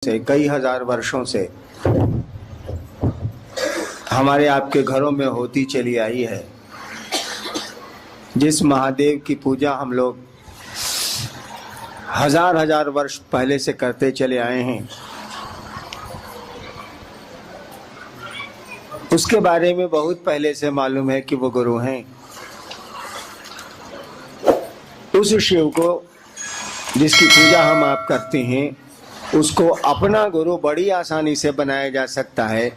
से कई हजार वर्षों से हमारे आपके घरों में होती चली आई है। जिस महादेव की पूजा हम लोग हजार हजार वर्ष पहले से करते चले आए हैं, उसके बारे में बहुत पहले से मालूम है कि वो गुरु हैं। उस शिव को जिसकी पूजा हम आप करते हैं, उसको अपना गुरु बड़ी आसानी से बनाया जा सकता है।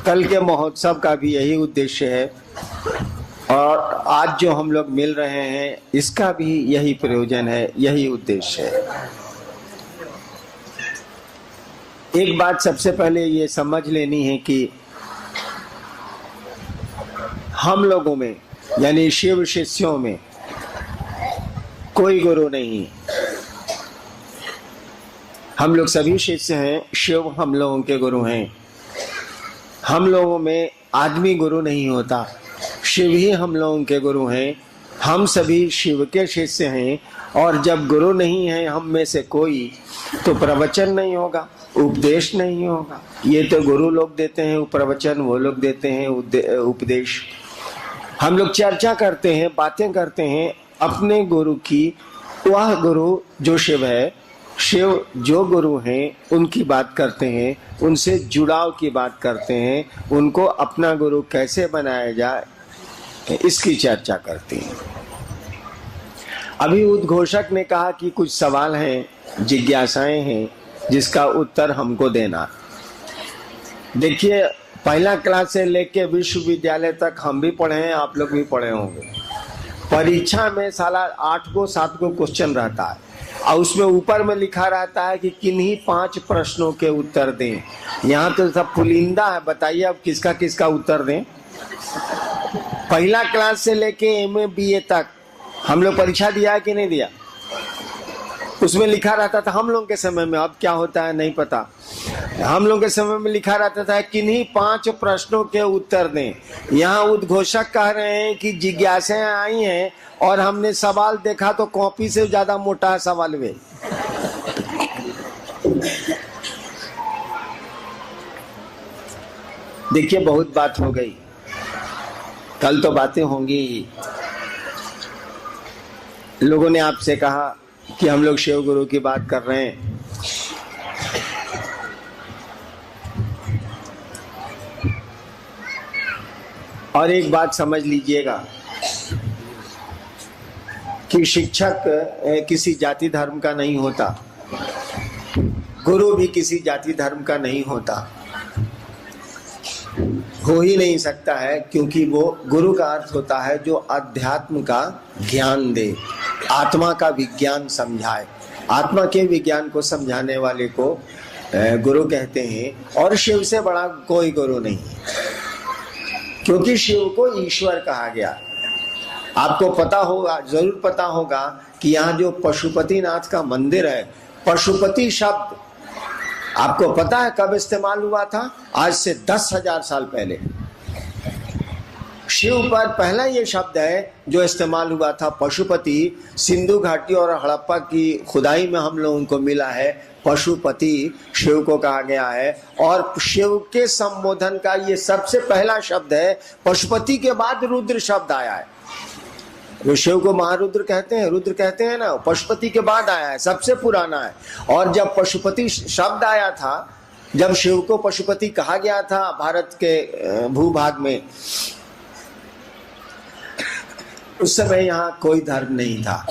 कल के महोत्सव का भी यही उद्देश्य है और आज जो हम लोग मिल रहे हैं इसका भी यही प्रयोजन है, यही उद्देश्य है। एक बात सबसे पहले ये समझ लेनी है कि हम लोगों में यानी शिव शिष्यों में कोई गुरु नहीं। हम लोग सभी शिष्य हैं, शिव हम लोगों के गुरु हैं। हम लोगों में आदमी गुरु नहीं होता, शिव ही हम लोगों के गुरु हैं। हम सभी शिव के शिष्य हैं और जब गुरु नहीं है हम में से कोई, तो प्रवचन नहीं होगा, उपदेश नहीं होगा। ये तो गुरु लोग देते हैं प्रवचन, वो लोग देते हैं उपदेश। हम लोग चर्चा करते हैं, बातें करते हैं अपने गुरु की। वह गुरु जो शिव है, शिव जो गुरु हैं उनकी बात करते हैं, उनसे जुड़ाव की बात करते हैं, उनको अपना गुरु कैसे बनाया जाए इसकी चर्चा करते हैं। अभी उद्घोषक ने कहा कि कुछ सवाल हैं, जिज्ञासाएं हैं जिसका उत्तर हमको देना। देखिए, पहला क्लास से लेके विश्वविद्यालय तक हम भी पढ़े हैं, आप लोग भी पढ़े होंगे। परीक्षा में साला 8 को 7 को क्वेश्चन रहता है और उसमें ऊपर में लिखा रहता है कि किन्हीं 5 प्रश्नों के उत्तर दें। यहाँ तो सब पुलिंदा है, बताइए अब किसका किसका उत्तर दें। पहला क्लास से लेके MA BA तक हम लोग परीक्षा दिया है कि नहीं दिया? उसमें लिखा रहता था हम लोग के समय में, अब क्या होता है नहीं पता। हम लोग के समय में लिखा रहता था किन्हीं 5 प्रश्नों के उत्तर दें। यहाँ उद्घोषक कह रहे हैं कि जिज्ञासाएं आई हैं और हमने सवाल देखा तो कॉपी से ज्यादा मोटा है सवाल वे। देखिए, बहुत बात हो गई, कल तो बातें होंगी ही। लोगों ने आपसे कहा कि हम लोग शिव गुरु की बात कर रहे हैं। और एक बात समझ लीजिएगा कि शिक्षक किसी जाति धर्म का नहीं होता, गुरु भी किसी जाति धर्म का नहीं होता, हो ही नहीं सकता है। क्योंकि वो गुरु का अर्थ होता है जो अध्यात्म का ज्ञान दे, आत्मा का विज्ञान समझाए। आत्मा के विज्ञान को समझाने वाले को गुरु कहते हैं। और शिव से बड़ा कोई गुरु नहीं, क्योंकि शिव को ईश्वर कहा गया। आपको पता होगा, जरूर पता होगा कि यहाँ जो पशुपतिनाथ का मंदिर है, पशुपति शब्द आपको पता है कब इस्तेमाल हुआ था? आज से 10,000 साल पहले शिव पर पहला ये शब्द है जो इस्तेमाल हुआ था। पशुपति सिंधु घाटी और हड़प्पा की खुदाई में हम लोगों को मिला है। पशुपति शिव को कहा गया है और शिव के संबोधन का ये सबसे पहला शब्द है। पशुपति के बाद रुद्र शब्द आया है। जो शिव को महारुद्र कहते हैं, रुद्र कहते हैं ना, पशुपति के बाद आया है, सबसे पुराना है। और जब पशुपति शब्द आया था, जब शिव को पशुपति कहा गया था भारत के भूभाग में, उस समय यहाँ कोई धर्म नहीं था।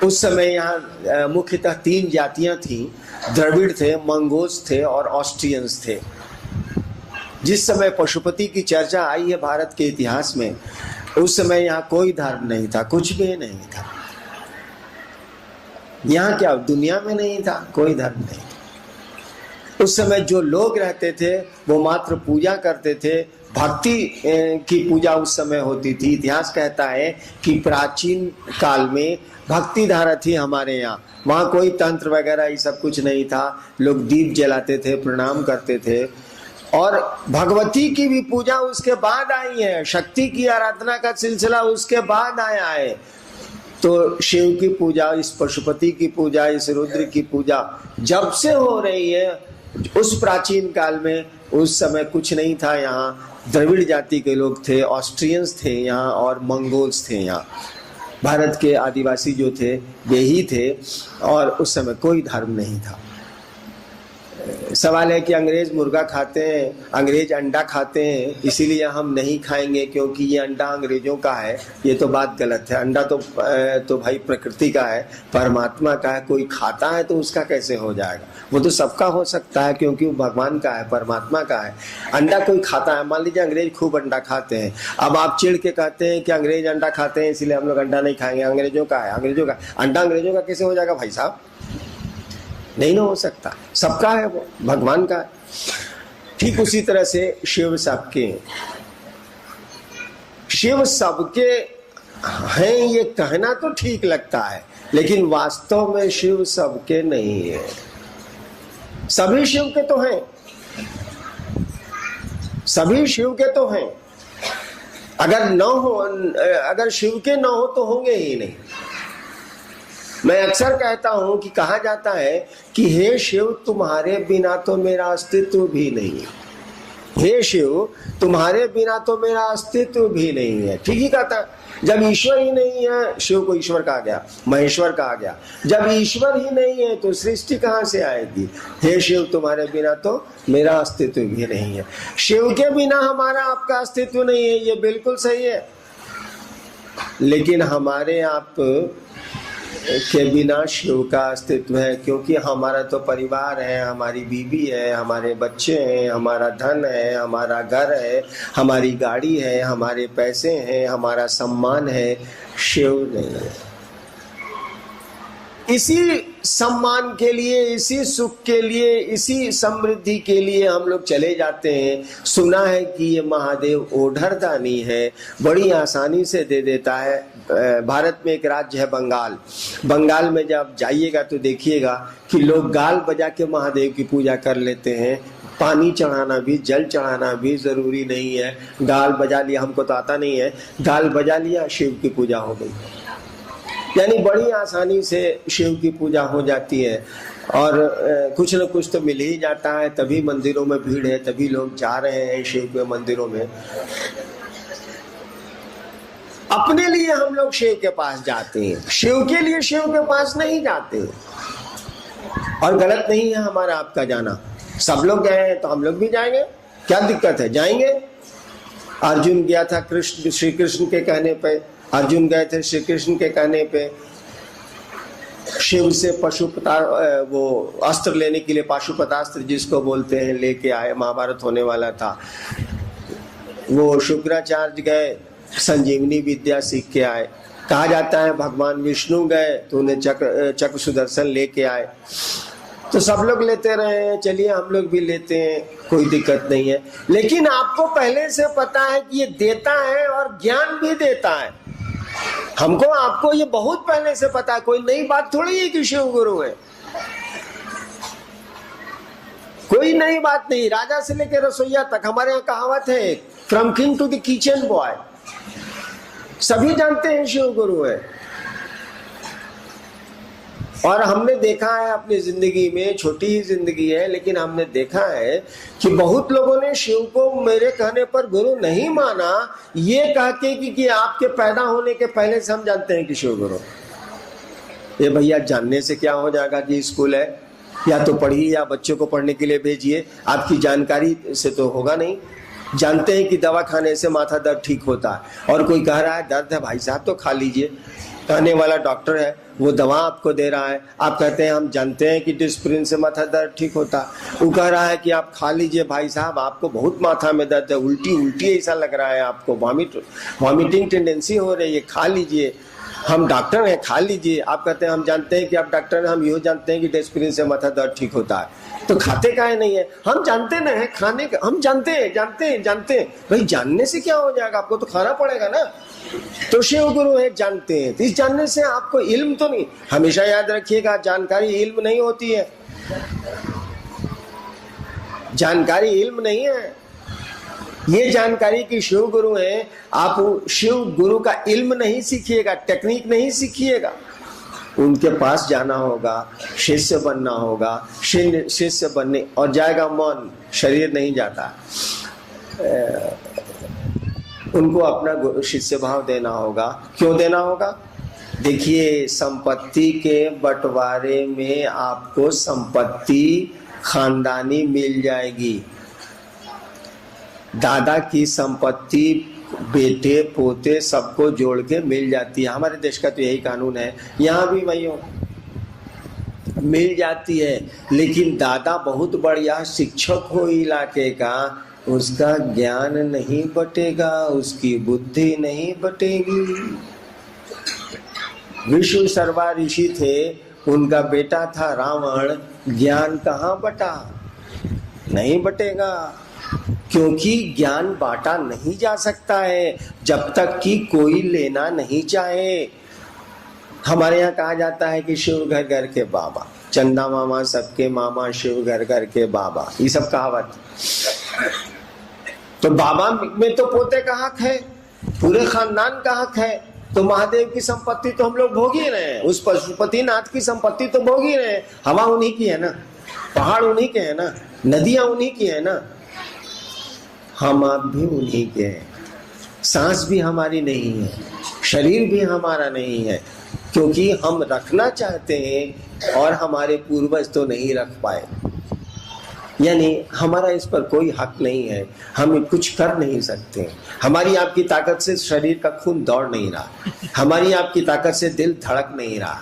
उस समय यहाँ मुख्यतः 3 जातियां थी, द्रविड़ थे, मंगोज थे और ऑस्ट्रियंस थे। जिस समय पशुपति की चर्चा आई है भारत के इतिहास में, उस समय यहाँ कोई धर्म नहीं था, कुछ भी नहीं था। यहाँ क्या दुनिया में नहीं था, कोई धर्म नहीं। उस समय जो लोग रहते थे वो मात्र पूजा करते थे, भक्ति की पूजा उस समय होती थी। इतिहास कहता है कि प्राचीन काल में भक्ति धारा थी हमारे यहाँ। वहाँ कोई तंत्र वगैरह ये सब कुछ नहीं था। लोग दीप जलाते थे, प्रणाम करते थे। और भगवती की भी पूजा उसके बाद आई है, शक्ति की आराधना का सिलसिला उसके बाद आया है। तो शिव की पूजा, इस पशुपति की पूजा, इस रुद्र की पूजा जब से हो रही है, उस प्राचीन काल में, उस समय कुछ नहीं था यहाँ। द्रविड़ जाति के लोग थे, ऑस्ट्रियंस थे यहाँ, और मंगोल्स थे यहाँ। भारत के आदिवासी जो थे वे ही थे, और उस समय कोई धर्म नहीं था। सवाल है कि अंग्रेज मुर्गा खाते हैं, अंग्रेज अंडा खाते हैं, इसीलिए हम नहीं खाएंगे क्योंकि ये अंडा अंग्रेजों का है। ये तो बात गलत है। अंडा तो भाई प्रकृति का है, परमात्मा का है। कोई खाता है तो उसका कैसे हो जाएगा? वो तो सबका हो सकता है क्योंकि वो भगवान का है, परमात्मा का है। अंडा कोई खाता है, मान लीजिए अंग्रेज खूब अंडा खाते हैं, अब आप चिढ़ के कहते हैं कि अंग्रेज अंडा खाते हैं इसलिए हम लोग अंडा नहीं खाएंगे, अंग्रेजों का है, अंग्रेजों का। अंडा अंग्रेजों का कैसे हो जाएगा भाई साहब? नहीं ना हो सकता, सबका है, वो भगवान का है। ठीक उसी तरह से शिव सबके, शिव सबके हैं ये कहना तो ठीक लगता है, लेकिन वास्तव में शिव सबके नहीं है। सभी शिव के तो हैं, सभी शिव के तो हैं। अगर न हो, अगर शिव के न हो तो होंगे ही नहीं। मैं अक्सर कहता हूं कि कहा जाता है कि हे शिव तुम्हारे बिना तो मेरा अस्तित्व भी नहीं है, हे शिव तुम्हारे बिना तो मेरा अस्तित्व भी नहीं है। ठीक ही कहता है। जब ईश्वर ही नहीं है, शिव को ईश्वर कहा गया, महेश्वर कहा गया। जब ईश्वर ही नहीं है तो सृष्टि कहां से आएगी? हे शिव तुम्हारे बिना तो मेरा अस्तित्व भी नहीं है। शिव के बिना हमारा आपका अस्तित्व नहीं है, ये बिल्कुल सही है। लेकिन हमारे आप के बिना शिव का अस्तित्व है, क्योंकि हमारा तो परिवार है, हमारी बीवी है, हमारे बच्चे हैं, हमारा धन है, हमारा घर है, हमारी गाड़ी है, हमारे पैसे हैं, हमारा सम्मान है। शिव नहीं है। इसी सम्मान के लिए, इसी सुख के लिए, इसी समृद्धि के लिए हम लोग चले जाते हैं। सुना है कि ये महादेव ओढ़र दानी है, बड़ी आसानी से दे देता है। भारत में एक राज्य है बंगाल। बंगाल में जब जाइएगा तो देखिएगा कि लोग गाल बजा के महादेव की पूजा कर लेते हैं। पानी चढ़ाना भी, जल चढ़ाना भी जरूरी नहीं है। गाल बजा लिया, हमको तो आता नहीं है, गाल बजा लिया, शिव की पूजा हो गई। यानी बड़ी आसानी से शिव की पूजा हो जाती है, और कुछ न कुछ तो मिल ही जाता है। तभी मंदिरों में भीड़ है, तभी लोग जा रहे हैं शिव के मंदिरों में। अपने लिए हम लोग शिव के पास जाते हैं, शिव के लिए शिव के पास नहीं जाते। और गलत नहीं है हमारा आपका जाना। सब लोग गए हैं तो हम लोग भी जाएंगे, क्या दिक्कत है? जाएंगे। अर्जुन गया था कृष्ण, श्री कृष्ण के कहने पे। अर्जुन गए थे श्री कृष्ण के कहने पे शिव से वो अस्त्र लेने के लिए, पाशुपतास्त्र जिसको बोलते हैं, लेके आए। महाभारत होने वाला था। वो शुक्राचार्य गए, संजीवनी विद्या सीख के आए। कहा जाता है भगवान विष्णु गए तो उन्हें चक्र सुदर्शन लेके आए। तो सब लोग लेते रहे, चलिए हम लोग भी लेते हैं, कोई दिक्कत नहीं है। लेकिन आपको पहले से पता है कि ये देता है और ज्ञान भी देता है। हमको आपको ये बहुत पहले से पता है, कोई नई बात थोड़ी है कि शिव गुरु है। कोई नई बात नहीं। राजा से लेकर रसोईया तक, हमारे यहाँ कहावत है, from king to the kitchen boy. सभी जानते हैं शिव गुरु है। और हमने देखा है अपनी जिंदगी में, छोटी ही जिंदगी है, लेकिन हमने देखा है कि बहुत लोगों ने शिव को मेरे कहने पर गुरु नहीं माना, ये कह के कि आपके पैदा होने के पहले से हम जानते हैं कि शिव गुरु। ये भैया जानने से क्या हो जाएगा कि स्कूल है, या तो पढ़िए या बच्चों को पढ़ने के लिए भेजिए, आपकी जानकारी से तो होगा नहीं। जानते हैं कि दवा खाने से माथा दर्द ठीक होता है, और कोई कह रहा है दर्द है भाई साहब तो खा लीजिए, कहने वाला डॉक्टर है, वो दवा आपको दे रहा है, आप कहते हैं हम जानते हैं कि डिस्प्रिन से माथा दर्द ठीक होता है। वो कह रहा है कि आप खा लीजिए भाई साहब, आपको बहुत माथा में दर्द है, उल्टी ऐसा लग रहा है, आपको वॉमिटिंग टेंडेंसी हो रही है, खा लीजिए, हम डॉक्टर हैं, खा लीजिए। आप कहते हैं हम जानते हैं कि आप डॉक्टर हैं, हम ये जानते हैं कि डिस्प्रिन से माथा दर्द ठीक होता है, तो खाते काहे नहीं है? हम जानते ना है खाने का, हम जानते हैं भाई। जानने से क्या हो जाएगा, आपको तो खाना पड़ेगा ना। तो शिव गुरु है, जानते हैं, तो इस जानने से आपको इल्म तो नहीं। हमेशा याद रखिएगा, जानकारी इल्म नहीं होती है, जानकारी इल्म नहीं है। ये जानकारी कि शिव गुरु हैं, आप शिव गुरु का इल्म नहीं सीखिएगा, टेक्निक नहीं सीखिएगा, उनके पास जाना होगा, शिष्य बनना होगा। शिष्य बनने और जाएगा मन, शरीर नहीं जाता। उनको अपना शिष्य भाव देना होगा। क्यों देना होगा? देखिए, संपत्ति के बंटवारे में आपको संपत्ति खानदानी मिल जाएगी। दादा की संपत्ति बेटे पोते सबको जोड़ के मिल जाती है। हमारे देश का तो यही कानून है, यहाँ भी भाइयों मिल जाती है। लेकिन दादा बहुत बढ़िया शिक्षक हो इलाके का, उसका ज्ञान नहीं बटेगा, उसकी बुद्धि नहीं बटेगी। विष्णु शर्मा ऋषि थे, उनका बेटा था रावण, ज्ञान कहाँ बटा? नहीं बटेगा, क्योंकि ज्ञान बांटा नहीं जा सकता है जब तक कि कोई लेना नहीं चाहे। हमारे यहाँ कहा जाता है कि शिव घर घर के बाबा, चंदा मामा सबके मामा, शिव घर घर के बाबा, ये सब कहावत। तो बाबा में तो पोते का हक है, पूरे खानदान का हक है। तो महादेव की संपत्ति तो हम लोग भोग ही रहे हैं, उस पशुपतिनाथ की संपत्ति तो भोग ही रहे हैं। हवा उन्हीं की है ना, पहाड़ उन्हीं के है ना, नदियां उन्हीं की है ना, हम आप भी उन्हीं के हैं। सांस भी हमारी नहीं है, शरीर भी हमारा नहीं है, क्योंकि हम रखना चाहते हैं और हमारे पूर्वज तो नहीं रख पाए। यानी हमारा इस पर कोई हक नहीं है, हम कुछ कर नहीं सकते। हमारी आपकी ताकत से शरीर का खून दौड़ नहीं रहा, हमारी आपकी ताकत से दिल धड़क नहीं रहा,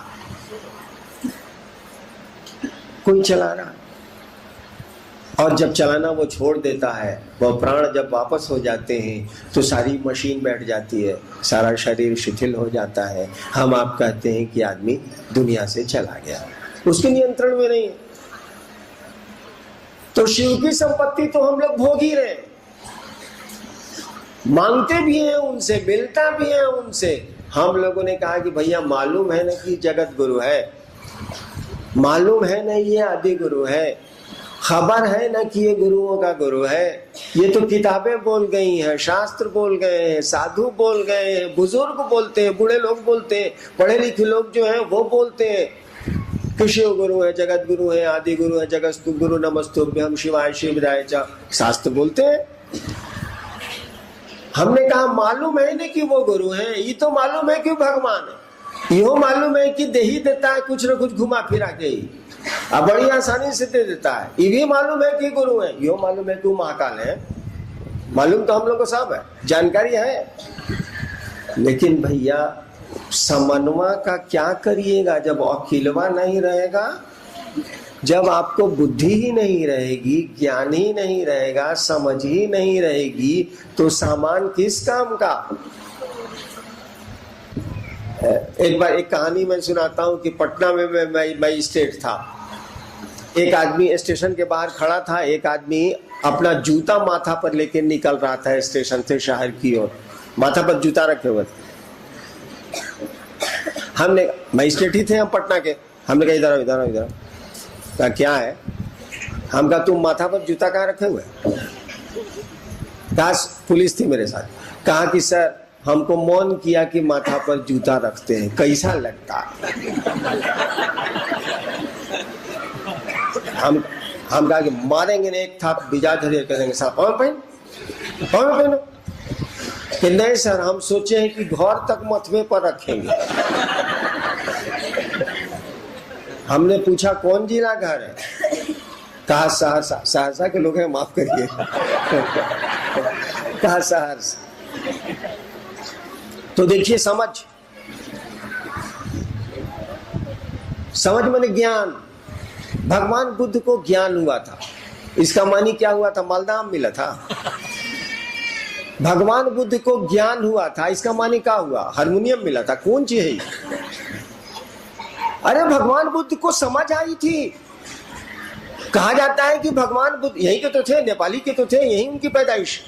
कोई चला रहा। और जब चलाना वो छोड़ देता है, वो प्राण जब वापस हो जाते हैं तो सारी मशीन बैठ जाती है, सारा शरीर शिथिल हो जाता है। हम आप कहते हैं कि आदमी दुनिया से चला गया, उसके नियंत्रण में नहीं है। तो शिव की संपत्ति तो हम लोग भोग ही रहे, मांगते भी हैं उनसे, मिलता भी है उनसे। हम लोगों ने कहा कि भैया मालूम है ना कि जगत गुरु है, मालूम है ना ये आदि गुरु है, खबर है ना कि ये गुरुओं का गुरु है। ये तो किताबें बोल गई हैं, शास्त्र बोल गए हैं, साधु बोल गए हैं, बुजुर्ग बोलते हैं, बूढ़े लोग बोलते हैं, पढ़े लिखे लोग जो हैं वो बोलते हैं कि शिव गुरु है, जगत गुरु है, आदि गुरु है, जगस्तु गुरु नमस्तुभ्यं शिवाय शिवराय च, शास्त्र बोलते हैं। हमने कहा मालूम है ना कि वो गुरु है, ये तो मालूम है कि भगवान है, यो मालूम है कि दे ही देता है कुछ न कुछ घुमा फिरा के ही, अब बड़ी आसानी से दे देता है। ये भी मालूम है कि गुरु है, यो मालूम है कि महाकाल है, मालूम तो हम लोग को सब है, जानकारी है। लेकिन भैया समन्वय का क्या करिएगा जब अखिलवा नहीं रहेगा, जब आपको बुद्धि ही नहीं रहेगी, ज्ञान ही नहीं रहेगा, समझ ही नहीं रहेगी, तो सामान किस काम का। एक बार एक कहानी मैं सुनाता हूँ कि पटना में मैं स्टेट था। एक आदमी स्टेशन के बाहर खड़ा था, एक आदमी अपना जूता माथा पर लेके निकल रहा था स्टेशन से शहर की ओर, माथा पर जूता रखे हुए थे। हमने मजिस्ट्रेट ही थे हम पटना के, हमने कहा इधर इधर इधर, कहा क्या है? हम कहा तुम माथा पर जूता कहाँ रखे हुए? कहा पुलिस थी मेरे साथ। कहा कि सर हमको मौन किया कि माथा पर जूता रखते हैं, कैसा लगता? हम कहा कि मारेंगे ने एक था बिजा धरिए करेंगे साहब, और पहन कि नहीं सर हम सोचे हैं कि घर तक मथवे पर रखेंगे। हमने पूछा कौन जिला घर है? कहा सहरसा। सहरसा के लोग हैं, माफ करिए। कहा सहरसा। तो देखिए समझ माने ज्ञान। भगवान बुद्ध को ज्ञान हुआ था, इसका मानी क्या हुआ था? मालदाम मिला था। भगवान बुद्ध को ज्ञान हुआ था, इसका मानी क्या हुआ? हारमोनियम मिला था। कौन चीज है? अरे भगवान बुद्ध को समझ आई थी। कहा जाता है कि भगवान बुद्ध यहीं के तो थे, नेपाली के तो थे, यहीं उनकी पैदाइश।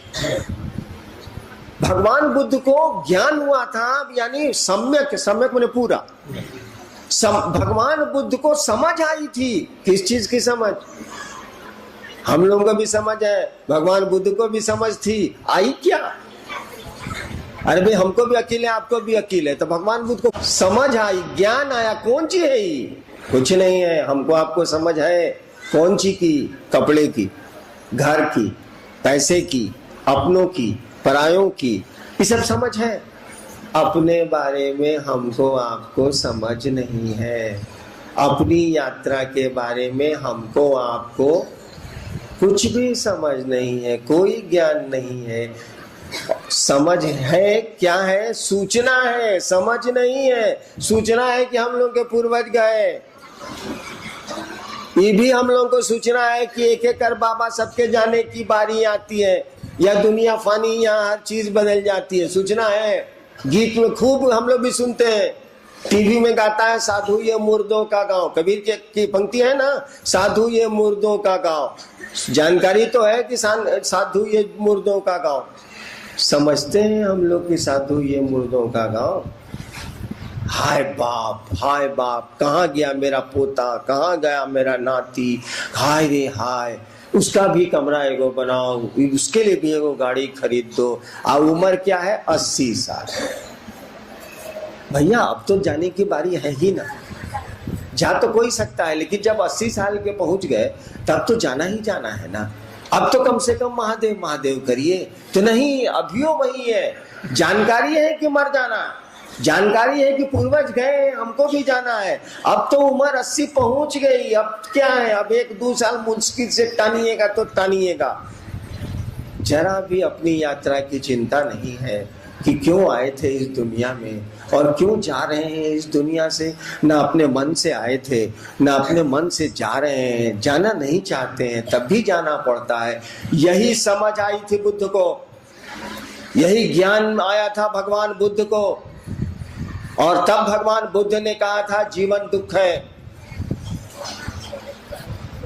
भगवान बुद्ध को ज्ञान हुआ था, यानी सम्यक, सम्यक माने पूरा। भगवान बुद्ध को समझ आई थी। किस चीज की समझ? हम लोगों को भी समझ है, भगवान बुद्ध को भी समझ थी, आई क्या? अरे भाई हमको भी अकील है, आपको भी अकील है, तो भगवान बुद्ध को समझ आई, ज्ञान आया। कौन सी है ये? कुछ नहीं है। हमको आपको समझ है कौन सी की? कपड़े की, घर की, पैसे की, अपनों की, परायों की, ये सब समझ है। अपने बारे में हमको आपको समझ नहीं है। अपनी यात्रा के बारे में हमको आपको कुछ भी समझ नहीं है, कोई ज्ञान नहीं है। समझ है क्या है? सूचना है, समझ नहीं है। सूचना है कि हम लोग के पूर्वज गए, ये भी हम लोगों को सूचना है कि एक एक कर बाबा सबके जाने की बारी आती है, या दुनिया फानी, यहाँ हर चीज बदल जाती है। सूचना है। गीत में खूब हम लोग भी सुनते हैं, टीवी में गाता है साधु ये मुर्दों का गांव, कबीर की पंक्ति है ना, साधु ये मुर्दों का गांव। जानकारी तो है कि साधु ये मुर्दों का गांव। समझते हैं हम लोग कि साधु ये मुर्दों का गांव। हाय बाप, हाय बाप, कहाँ गया मेरा पोता, कहाँ गया मेरा नाती, हाय रे हाय। उसका भी कमरा एगो बनाओ, उसके लिए भी एगो गाड़ी खरीद दो। और उम्र क्या है? 80 साल। भैया अब तो जाने की बारी है ही ना। जा तो कोई सकता है, लेकिन जब 80 साल के पहुंच गए तब तो जाना ही जाना है ना। अब तो कम से कम महादेव महादेव करिए। तो नहीं, अभियो वही है। जानकारी है कि मर जाना, जानकारी है कि पूर्वज गए, हमको भी जाना है। अब तो उम्र 80 पहुंच गई, अब क्या है? अब 1-2 साल मुश्किल से टानिएगा तो टानिएगा। जरा भी अपनी यात्रा की चिंता नहीं है कि क्यों आए थे इस दुनिया में और क्यों जा रहे हैं इस दुनिया से। ना अपने मन से आए थे, ना अपने मन से जा रहे हैं। जाना नहीं चाहते हैं तब भी जाना पड़ता है। यही समझ आई थी बुद्ध को, यही ज्ञान आया था भगवान बुद्ध को। और तब भगवान बुद्ध ने कहा था जीवन दुख है।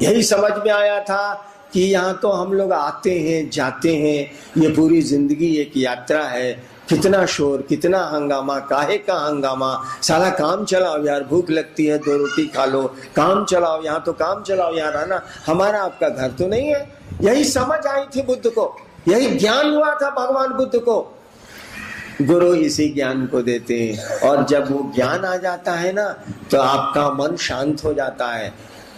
यही समझ में आया था कि यहाँ तो हम लोग आते हैं जाते हैं, ये पूरी जिंदगी एक यात्रा है। कितना शोर, कितना हंगामा, काहे का हंगामा। सारा काम चलाओ यार, भूख लगती है 2 रोटी खा लो, काम चलाओ, यहाँ तो काम चलाओ, यहाँ रहना हमारा आपका घर तो नहीं है। यही समझ आई थी बुद्ध को, यही ज्ञान हुआ था भगवान बुद्ध को। गुरु इसी ज्ञान को देते हैं, और जब वो ज्ञान आ जाता है ना तो आपका मन शांत हो जाता है।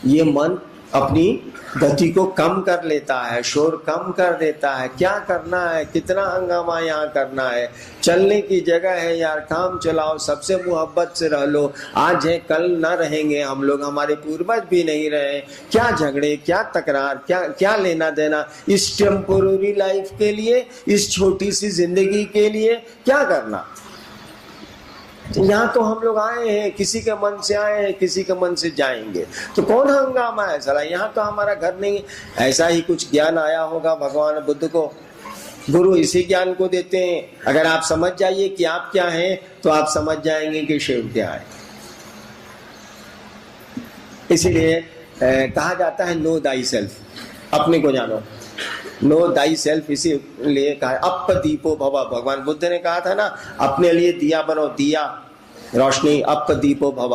ये मन अपनी गति को कम कर लेता है, शोर कम कर देता है। क्या करना है, कितना हंगामा यहाँ करना है, चलने की जगह है यार, काम चलाओ, सबसे मोहब्बत से रह लो। आज है कल ना रहेंगे हम लोग, हमारे पूर्वज भी नहीं रहे। क्या झगड़े, क्या तकरार, क्या लेना देना इस टेम्पोररी लाइफ के लिए, इस छोटी सी जिंदगी के लिए क्या करना। यहाँ तो हम लोग आए हैं, किसी के मन से आए हैं, किसी के मन से जाएंगे, तो कौन हंगामा है साला। यहाँ तो हमारा घर नहीं। ऐसा ही कुछ ज्ञान आया होगा भगवान बुद्ध को। गुरु इसी ज्ञान को देते हैं। अगर आप समझ जाइए कि आप क्या हैं तो आप समझ जाएंगे कि शिव क्या है। इसीलिए कहा जाता है नो दाई सेल्फ, अपने को जानो। नो दाई सेल्फ इसीलिए कहा, अप दीपो भव। भगवान बुद्ध ने कहा था ना, अपने लिए दिया बनो, दिया रोशनी, अप दीपो भव।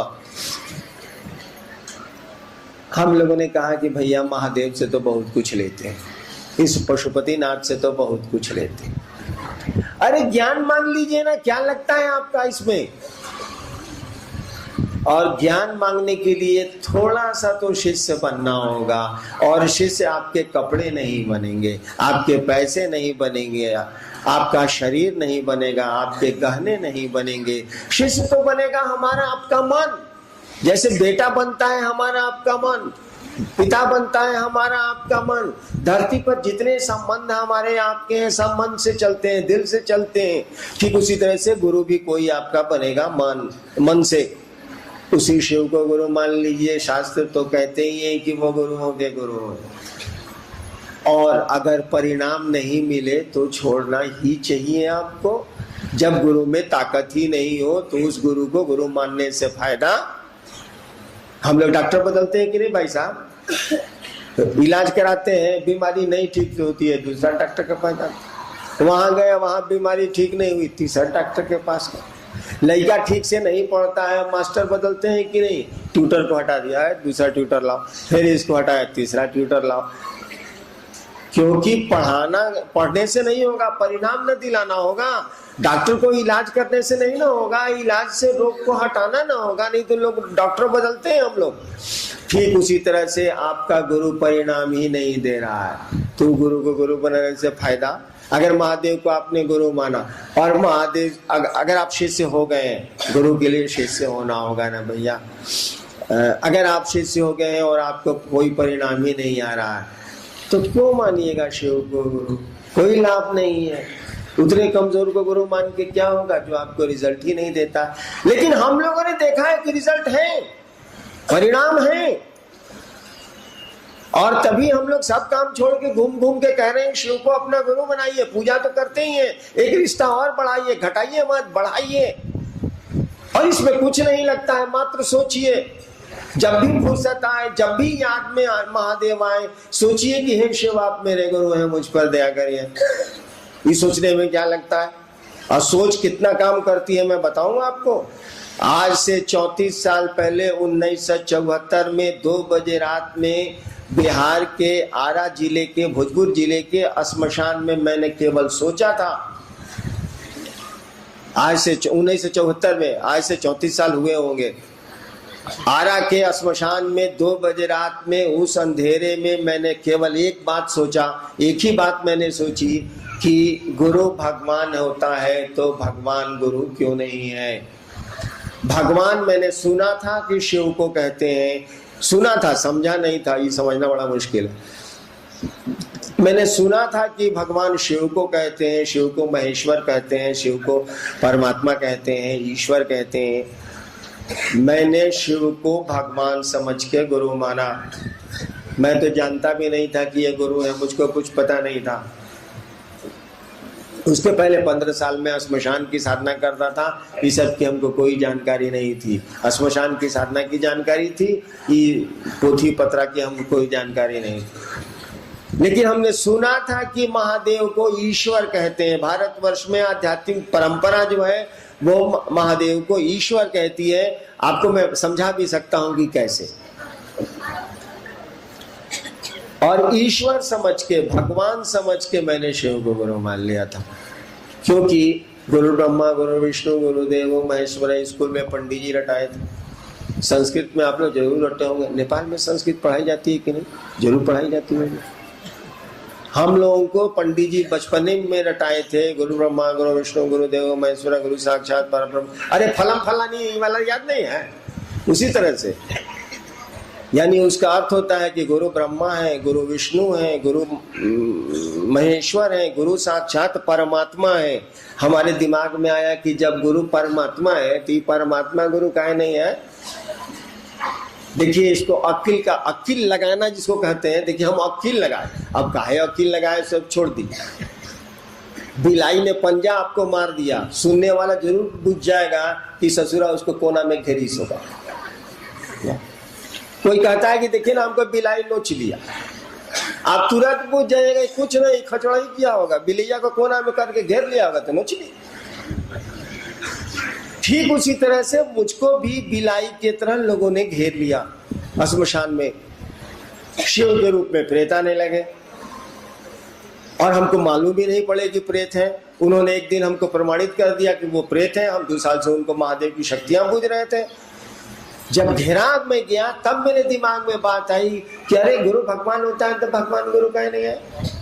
हम लोगों ने कहा कि भैया महादेव से तो बहुत कुछ लेते हैं, इस पशुपतिनाथ से तो बहुत कुछ लेते हैं। अरे ज्ञान मांग लीजिए ना, क्या लगता है आपका इसमें। और ज्ञान मांगने के लिए थोड़ा सा तो शिष्य बनना होगा। और शिष्य आपके कपड़े नहीं बनेंगे, आपके पैसे नहीं बनेंगे, आपका शरीर नहीं बनेगा, आपके गहने नहीं बनेंगे। शिष्य तो बनेगा हमारा आपका मन। जैसे बेटा बनता है हमारा आपका मन, पिता बनता है हमारा आपका मन। धरती पर जितने संबंध हमारे आपके हैं, सब मन से चलते हैं, दिल से चलते हैं। ठीक उसी तरह से गुरु भी कोई आपका बनेगा मन से। उसी शिव को गुरु मान लीजिए। शास्त्र तो कहते ही हैं कि वो गुरुओं के गुरु हो। और अगर परिणाम नहीं मिले तो छोड़ना ही चाहिए आपको। जब गुरु में ताकत ही नहीं हो तो उस गुरु को गुरु मानने से फायदा। हम लोग डॉक्टर बदलते हैं कि नहीं भाई साहब, इलाज कराते हैं, बीमारी नहीं ठीक होती है, दूसरा डॉक्टर के पास जाते, वहां गए, वहां बीमारी ठीक नहीं हुई, तीसरा डॉक्टर के पास गए। लड़का ठीक से नहीं पढ़ता है, मास्टर बदलते हैं कि नहीं, ट्यूटर को हटा दिया है, दूसरा ट्यूटर लाओ, फिर इसको हटाया, तीसरा ट्यूटर लाओ। क्योंकि पढ़ने से नहीं होगा, परिणाम न दिलाना होगा। डॉक्टर को इलाज करने से नहीं ना होगा, इलाज से रोग को हटाना ना होगा, नहीं तो लोग डॉक्टर बदलते हैं हम लोग। ठीक उसी तरह से आपका गुरु परिणाम ही नहीं दे रहा है, तो गुरु को गुरु बनाने से फायदा। अगर महादेव को आपने गुरु माना और महादेव अगर आप शिष्य हो गए, गुरु के लिए शिष्य होना होगा ना भैया। अगर आप शिष्य हो गए और आपको कोई परिणाम ही नहीं आ रहा है तो क्यों मानिएगा शिव को गुरु? कोई लाभ नहीं है। उतने कमजोर को गुरु मान के क्या होगा जो आपको रिजल्ट ही नहीं देता। लेकिन हम लोगों ने देखा है कि रिजल्ट है, परिणाम है, और तभी हम लोग सब काम छोड़ के घूम घूम के कह रहे हैं शिव को अपना गुरु बनाइए। पूजा तो करते ही हैं, एक रिश्ता और बढ़ाइए, घटाइए मत, बढ़ाइए। और इसमें कुछ नहीं लगता है, मात्र सोचिए। जब भी फुर्सत आए, जब भी याद में महादेव आए, सोचिए कि हे शिव आप मेरे गुरु हैं, मुझ पर दया करिए। ये सोचने में क्या लगता है? और सोच कितना काम करती है मैं बताऊं आपको। आज से 34 साल पहले 1974 में 2 बजे रात में बिहार के आरा जिले के, भोजपुर जिले के श्मशान में मैंने केवल सोचा था। आज से 1974 में, आज से 34 साल हुए होंगे। आरा के श्मशान में 2 बजे रात में उस अंधेरे में मैंने केवल एक बात सोचा, एक ही बात मैंने सोची कि गुरु भगवान होता है तो भगवान गुरु क्यों नहीं है। भगवान मैंने सुना था कि शिव को कहते हैं, सुना था, समझा नहीं था, ये समझना बड़ा मुश्किल है। मैंने सुना था कि भगवान शिव को कहते हैं, शिव को महेश्वर कहते हैं, शिव को परमात्मा कहते हैं, ईश्वर कहते हैं। मैंने शिव को भगवान समझ के गुरु माना। मैं तो जानता भी नहीं था कि ये गुरु है, मुझको कुछ पता नहीं था। उसके पहले 15 साल में श्मशान की साधना करता था, इस सब की हमको कोई जानकारी नहीं थी। श्मशान की साधना की जानकारी थी, ये पोथी पत्रा की हमको कोई जानकारी नहीं थी। लेकिन हमने सुना था कि महादेव को ईश्वर कहते हैं। भारतवर्ष में आध्यात्मिक परंपरा जो है वो महादेव को ईश्वर कहती है। आपको मैं समझा भी सकता हूं कि कैसे। और ईश्वर समझ के, भगवान समझ के मैंने शिव को गुरु मान लिया था। क्योंकि गुरु ब्रह्मा गुरु विष्णु गुरुदेव महेश्वर स्कूल में पंडित जी रटाए थे। संस्कृत में आप लोग जरूर रटे होंगे। नेपाल में संस्कृत पढ़ाई जाती है कि नहीं? जरूर पढ़ाई जाती है। हम लोगों को पंडित जी बचपने में रटाए थे, गुरु ब्रह्मा गुरु विष्णु गुरुदेव महेश्वर गुरु साक्षात परब्रह्म। अरे फलम फलानी वाला याद नहीं है? उसी तरह से यानी उसका अर्थ होता है कि गुरु ब्रह्मा है, गुरु विष्णु है, गुरु महेश्वर है, गुरु साक्षात परमात्मा है। हमारे दिमाग में आया कि जब गुरु परमात्मा है तो परमात्मा गुरु काहे नहीं है? देखिए इसको अक्ल का, अक्ल लगाना जिसको कहते हैं। देखिए हम अक्ल लगाए, अब काहे अक्ल लगाए सब छोड़ दी। बिलाई ने पंजा आपको मार दिया, सुनने वाला जरूर बुझ जाएगा कि ससुरा उसको कोना में घेरीस होगा। कोई कहता है कि देखिए ना हमको बिलाई नोच लिया, आप तुरंत बुझ जाएगा कुछ नहीं, खचड़ा ही किया होगा, बिलैया को कोना में करके घेर लिया होगा तो नोच लिया। ठीक उसी तरह से मुझको भी बिलाई की तरह लोगों ने घेर लिया। श्मशान में शिव के रूप में प्रेत आने लगे और हमको मालूम भी नहीं पड़े कि प्रेत है। उन्होंने एक दिन हमको प्रमाणित कर दिया कि वो प्रेत है। हम 2 साल से उनको महादेव की शक्तियां बूझ रहे थे। जब घेराव में गया तब मेरे दिमाग में बात आई कि अरे गुरु भगवान होता है तो भगवान गुरु कहे नहीं है।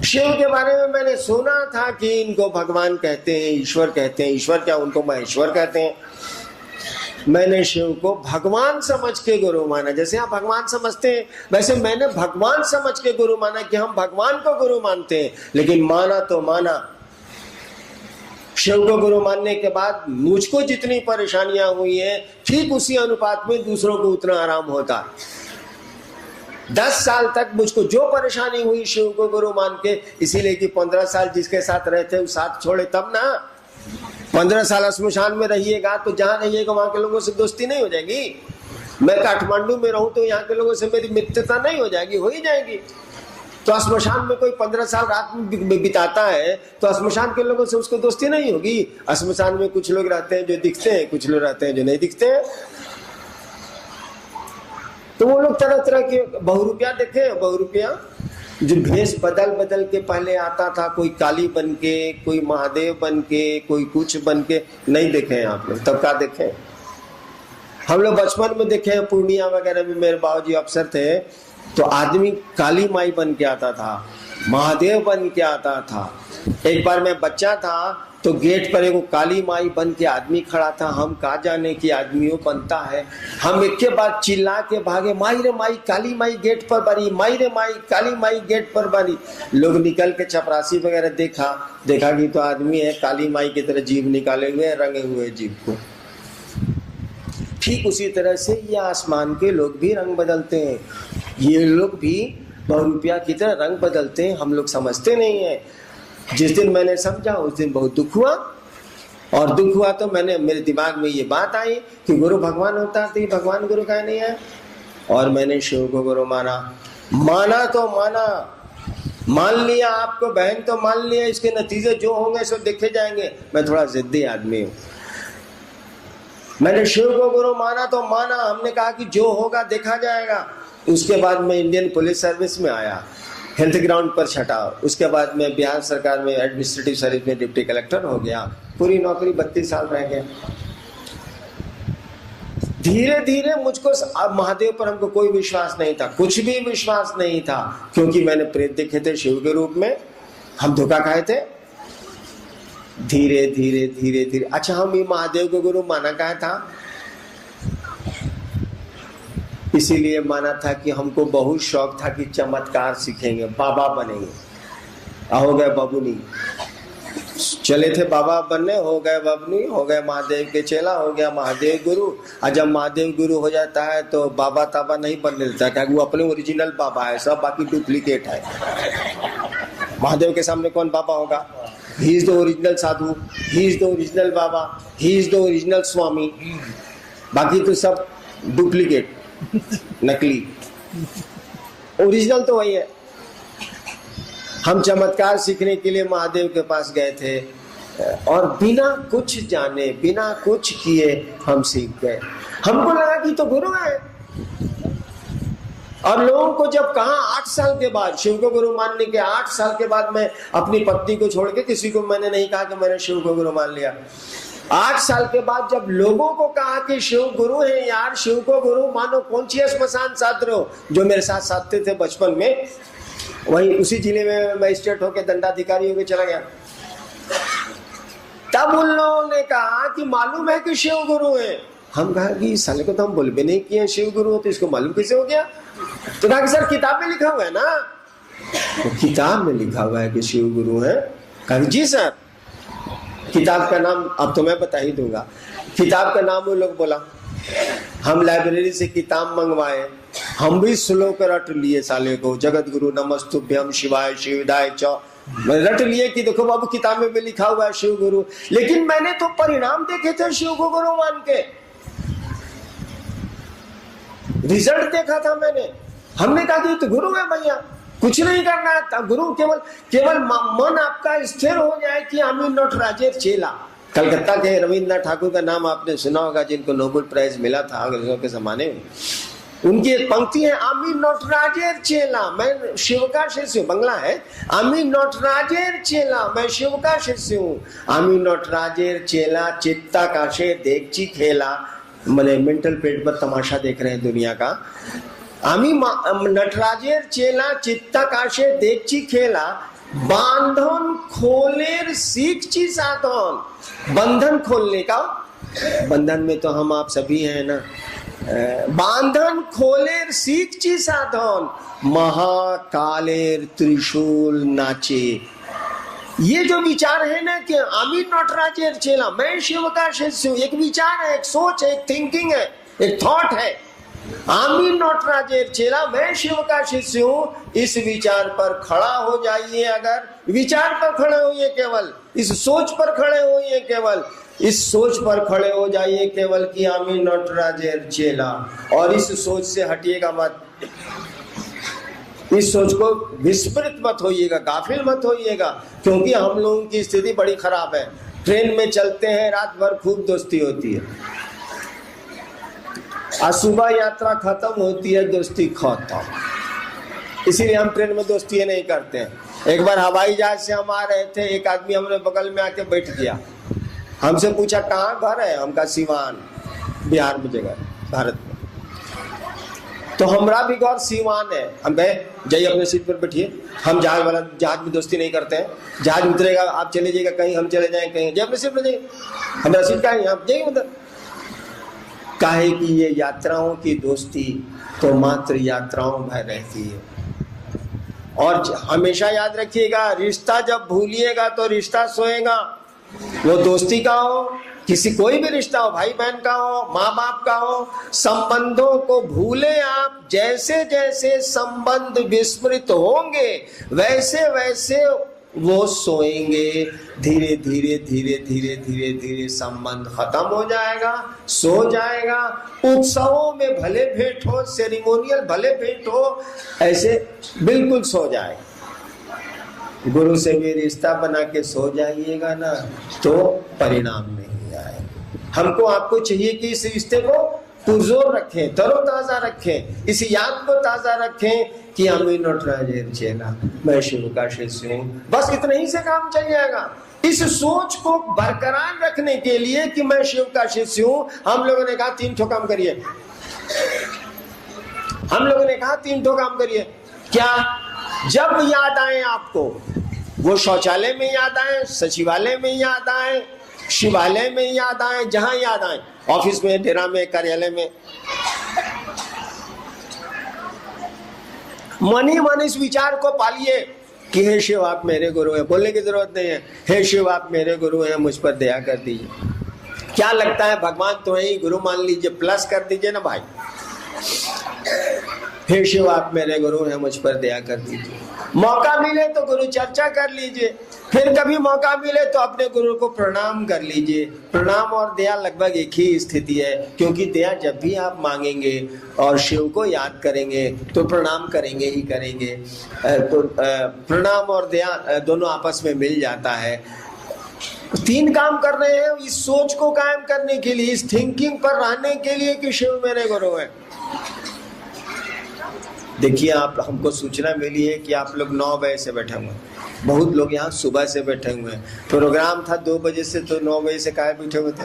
शिव के बारे में मैंने सुना था कि इनको भगवान कहते हैं, ईश्वर कहते हैं। ईश्वर क्या, उनको महेश्वर कहते हैं। मैंने शिव को भगवान समझ के गुरु माना। जैसे आप भगवान समझते हैं वैसे मैंने भगवान समझ के गुरु माना कि हम भगवान को गुरु मानते हैं। लेकिन माना तो माना, शिव को गुरु मानने के बाद मुझको जितनी परेशानियां हुई हैं ठीक उसी अनुपात में दूसरों को उतना आराम होता है। 10 साल तक मुझको जो परेशानी हुई शिव को गुरु मान के, इसीलिए कि 15 साल जिसके साथ रहते वो साथ छोड़े तब ना। 15 साल श्मशान में रहिएगा तो जहां रहिएगा वहां के लोगों से दोस्ती नहीं हो जाएगी। मैं काठमांडू में रहूं तो यहाँ के लोगों से मेरी मित्रता नहीं हो जाएगी? हो ही जाएगी। तो श्मशान में कोई 15 साल रात में बिताता है तो श्मशान के लोगों से उसको दोस्ती नहीं होगी। श्मशान में कुछ लोग रहते हैं जो दिखते हैं, कुछ लोग रहते हैं जो नहीं दिखते हैं। तो वो लोग तरह तरह के बहुरूपिया देखे, बहुरूपिया जो भेष बदल बदल के पहले आता था, कोई काली बन के, कोई महादेव बन के, कोई कुछ बन के, नहीं देखे हैं आप लोग? तब क्या देखे? हम लोग बचपन में देखे हैं, पूर्णिया वगैरह में मेरे बाबूजी अफसर थे, तो आदमी काली माई बन के आता था, महादेव बन के आता था। एक बार मैं बच्चा था तो गेट पर एक काली माई बन के आदमी खड़ा था। हम कहा जाने की आदमियों बनता है, हम एक के बाद चिल्ला के भागे, माई रे माई, काली माई गेट पर बनी, माई रे माई, काली माई गेट पर बनी। लोग निकल के चपरासी वगैरह देखा कि तो आदमी है, काली माई की तरह जीभ निकाले हुए, रंगे हुए जीभ को। ठीक उसी तरह से ये आसमान के लोग भी रंग बदलते हैं, ये लोग भी बहुरूपिया की तरह रंग बदलते हैं, हम लोग समझते नहीं है। जिस दिन मैंने समझा उस दिन बहुत दुख हुआ, और दुख हुआ तो मेरे दिमाग में ये बात आई कि गुरु भगवान होता तो भगवान गुरु का नहीं है। और मैंने शिव को गुरु माना तो माना, मान लिया आपको बहन, तो मान लिया, इसके नतीजे जो होंगे सो देखे जाएंगे। मैं थोड़ा जिद्दी आदमी हूँ। मैंने शिव को गुरु माना तो माना, हमने कहा कि जो होगा देखा जाएगा। उसके बाद मैं इंडियन पुलिस सर्विस में आया, हेल्थ ग्राउंड पर छटा। उसके बाद मैं बिहार सरकार में एडमिनिस्ट्रेटिव सर्विस में डिप्टी कलेक्टर हो गया। पूरी नौकरी 32 साल रह गया। धीरे धीरे मुझको अब महादेव पर हमको कोई विश्वास नहीं था, कुछ भी विश्वास नहीं था, क्योंकि मैंने प्रेत देखे थे शिव के रूप में, हम धोखा खाए थे। धीरे धीरे धीरे धीरे अच्छा, हम ये महादेव को गुरु माना कहा था, इसीलिए माना था कि हमको बहुत शौक था कि चमत्कार सीखेंगे, बाबा बनेंगे। हो गए बबुनी, चले थे बाबा बनने, हो गए बबुनी, हो गए महादेव के चेला, हो गया महादेव गुरु। और जब महादेव गुरु हो जाता है तो बाबा ताबा नहीं बनने देता, क्या वो अपने ओरिजिनल बाबा है, सब बाकी डुप्लीकेट है। महादेव के सामने कौन बाबा होगा? He is the original sadhu, he is the original baba, he is the original swami, बाकी तो सब डुप्लीकेट, नकली। ओरिजिनल तो वही है। हम चमत्कार सीखने के लिए महादेव के पास गए थे, और बिना कुछ जाने, बिना कुछ किए हम सीख गए। हमको लगा कि तो गुरु है। और लोगों को जब कहा 8 साल के बाद, शिव को गुरु मानने के 8 साल के बाद, मैं अपनी पत्नी को छोड़ के किसी को मैंने नहीं कहा कि मैंने शिव को गुरु मान लिया। 8 साल के बाद जब लोगों को कहा कि शिव गुरु है, यार शिव को गुरु मानो, कौन सी स्मशान साध रहे हो? जो मेरे साथ साधते थे बचपन में, वही उसी जिले में मजिस्ट्रेट होकर दंडाधिकारी होकर चला गया। तब उन लोगों ने कहा कि मालूम है कि शिव गुरु है। हम कहा कि साले को तो हम बोल भी नहीं किए शिव गुरु हो, तो इसको मालूम कैसे हो गया? तो कहा कि सर किताब में लिखा हुआ है ना। तो किताब में लिखा हुआ है कि शिव गुरु है। कहा जी सर, किताब का नाम अब तो मैं बता ही दूंगा। किताब का नाम वो लोग बोला, हम लाइब्रेरी से किताब मंगवाए, हम भी श्लोक रट लिए साले को, जगत गुरु नमस्तुभ्यम शिवाय शिवदाय च, रट लिए कि देखो बाबू किताब में भी लिखा हुआ है शिव गुरु। लेकिन मैंने तो परिणाम देखे थे शिव को गुरु मान के, रिजल्ट देखा था मैंने। हमने कहा कि तो गुरु है भैया, कुछ नहीं करना है, गुरु केवल मन आपका स्थिर हो जाए कि आमी नॉट राजेर चेला। कलकत्ता के रविंद्रनाथ ठाकुर का नाम आपने सुना होगा, जिनको नोबेल प्राइज मिला था अंग्रेजों के जमाने में। उनकी एक पंक्ति है, आमी नॉट राजेर चेला, मैं शिव का शिष्य हूँ। बंगला है, आमी नॉट राजेर चेला, मैं शिव का शिष्य हूँ। आमी नॉट राजेर चेला, चित्ता काशे देखची खेला, मैंने मेंटल पेट पर तमाशा देख रहे हैं दुनिया का। आमी नटराजेर चेला, चित्ता काशे देखची खेला, बांधन खोलेर सीखची साधन। बंधन खोलने का, बंधन में तो हम आप सभी हैं ना। बांधन खोलेर सीखची साधन, महाकालेर त्रिशूल नाचे। ये जो विचार है ना कि आमी नटराजेर चेला, मैं शिव का शिष्य हूँ, एक विचार है, एक सोच है, एक थिंकिंग है, एक थॉट है। आमी नटराजेर चेला, मैं शिव का शिष्य हूँ, इस विचार पर खड़ा हो जाइए। अगर विचार पर खड़े होइए, केवल इस सोच पर खड़े होइए, केवल इस सोच पर खड़े हो जाइए केवल कि आमी नटराजेर चेला, और इस सोच से हटिएगा मत। इस सोच को विस्मृत मत होइएगा, गाफिल मत होइएगा, क्योंकि हम लोगों की स्थिति बड़ी खराब है। ट्रेन में चलते हैं, रात भर खूब दोस्ती होती है, आज सुबह यात्रा खत्म होती है, दोस्ती खत्म। इसीलिए हम ट्रेन में दोस्ती नहीं करते हैं। एक बार हवाई जहाज से हम आ रहे थे, एक आदमी हमने बगल में आके बैठ गया, हमसे पूछा कहाँ घर है, हम कहा सीवान, बिहार में जगह, भारत में। तो हमारा भी घर सीवान है। हम कहे जाइए अपने सीट पर बैठिए, हम जहाज में दोस्ती नहीं करते हैं। जहाज उतरेगा आप चले जाइएगा कहीं, हम चले जाएं कहीं, जाइए अपने सीट पर जाइए, हमारा सीट का है आप जाइए उधर। काहे कि ये यात्राओं की दोस्ती तो मात्र यात्राओं में रहती है। और हमेशा याद रखिएगा, रिश्ता जब भूलिएगा तो रिश्ता सोएगा। वो दोस्ती का हो, किसी कोई भी रिश्ता हो, भाई बहन का हो, माँ बाप का हो, संबंधों को भूले आप। जैसे जैसे संबंध विस्मृत होंगे वैसे वैसे वो सोएंगे। धीरे धीरे धीरे धीरे धीरे धीरे संबंध खत्म हो जाएगा, सो जाएगा। उत्सवों में भले भेंट हो, सेरिमोनियल भले भेंट हो, ऐसे बिल्कुल सो जाएगा। गुरु से भी रिश्ता बना के सो जाइएगा ना तो परिणाम नहीं आएगा। हमको आपको चाहिए कि इस रिश्ते को पुरजोर रखें, तरोताजा रखें, इस याद को ताजा रखें कि अमी नटराजेर चेला, मैं शिव का शिष्य हूं। बस इतना ही से काम चल जाएगा। इस सोच को बरकरार रखने के लिए कि मैं शिव का शिष्य हूं, हम लोगों ने कहा 3 ठो काम करिए। हम लोगों ने कहा 3 ठो काम करिए। क्या? जब याद आए आपको, वो शौचालय में याद आए, सचिवालय में याद आए, शिवालय में याद आए, जहां याद आए, ऑफिस में, डेरा में, कार्यालय में, मन ही मन इस विचार को पालिए कि हे शिव आप मेरे गुरु हैं। बोलने की जरूरत नहीं है, हे शिव आप मेरे गुरु हैं, मुझ पर दया कर दीजिए। क्या लगता है भगवान तो है ही, गुरु मान लीजिए, प्लस कर दीजिए ना भाई। हे शिव आप मेरे गुरु हैं, मुझ पर दया कर दीजिए। मौका मिले तो गुरु चर्चा कर लीजिए, फिर कभी मौका मिले तो अपने गुरु को प्रणाम कर लीजिए। प्रणाम और दया लगभग एक ही स्थिति है, क्योंकि दया जब भी आप मांगेंगे और शिव को याद करेंगे तो प्रणाम करेंगे ही करेंगे। तो प्रणाम और दया दोनों आपस में मिल जाता है। 3 काम कर रहे हैं इस सोच को कायम करने के लिए, इस थिंकिंग पर रहने के लिए कि शिव मेरे गुरु है। देखिए, आप हमको सूचना मिली है कि आप लोग 9 बजे से बैठे हुए हैं, बहुत लोग यहाँ सुबह से बैठे हुए हैं। प्रोग्राम था 2 बजे से, तो 9 बजे से काहे बैठे हुए थे?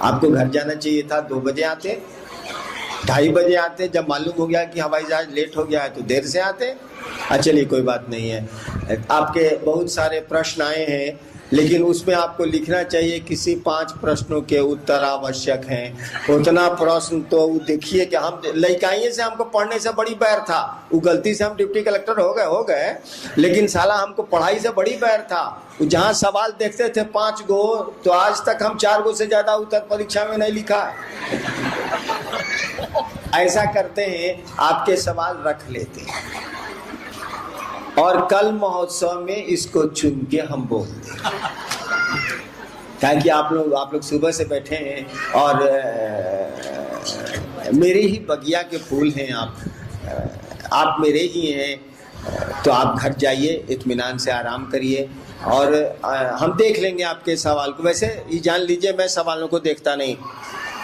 आपको घर जाना चाहिए था, 2 बजे आते, 2:30 बजे आते। जब मालूम हो गया कि हवाई जहाज लेट हो गया है तो देर से आते। चलिए कोई बात नहीं है। आपके बहुत सारे प्रश्न आए हैं, लेकिन उसमें आपको लिखना चाहिए किसी 5 प्रश्नों के उत्तर आवश्यक हैं। उतना प्रश्न तो देखिए कि हम लइकाइए से हमको पढ़ने से बड़ी बैर था। वो गलती से हम डिप्टी कलेक्टर हो गए, लेकिन साला हमको पढ़ाई से बड़ी बैर था। जहाँ सवाल देखते थे 5 गो, तो आज तक हम 4 गो से ज्यादा उत्तर परीक्षा में नहीं लिखा है। ऐसा करते हैं, आपके सवाल रख लेते हैं और कल महोत्सव में इसको चुन के हम बोलते हैं। ताकि आप लोग सुबह से बैठे हैं और मेरे ही बगिया के फूल हैं, आप मेरे ही हैं, तो आप घर जाइए, इत्मीनान से आराम करिए और हम देख लेंगे आपके सवाल को। वैसे ये जान लीजिए, मैं सवालों को देखता नहीं,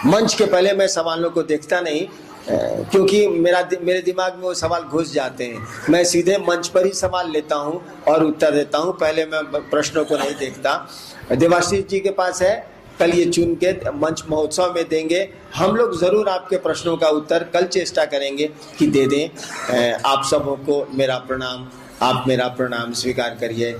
मंच के पहले मैं सवालों को देखता नहीं, क्योंकि मेरे दिमाग में वो सवाल घुस जाते हैं। मैं सीधे मंच पर ही सवाल लेता हूं और उत्तर देता हूं, पहले मैं प्रश्नों को नहीं देखता। देवाशीष जी के पास है, कल ये चुन के मंच महोत्सव में देंगे। हम लोग जरूर आपके प्रश्नों का उत्तर कल चेष्टा करेंगे कि दे दें। आप सबों को मेरा प्रणाम, आप मेरा प्रणाम स्वीकार करिए।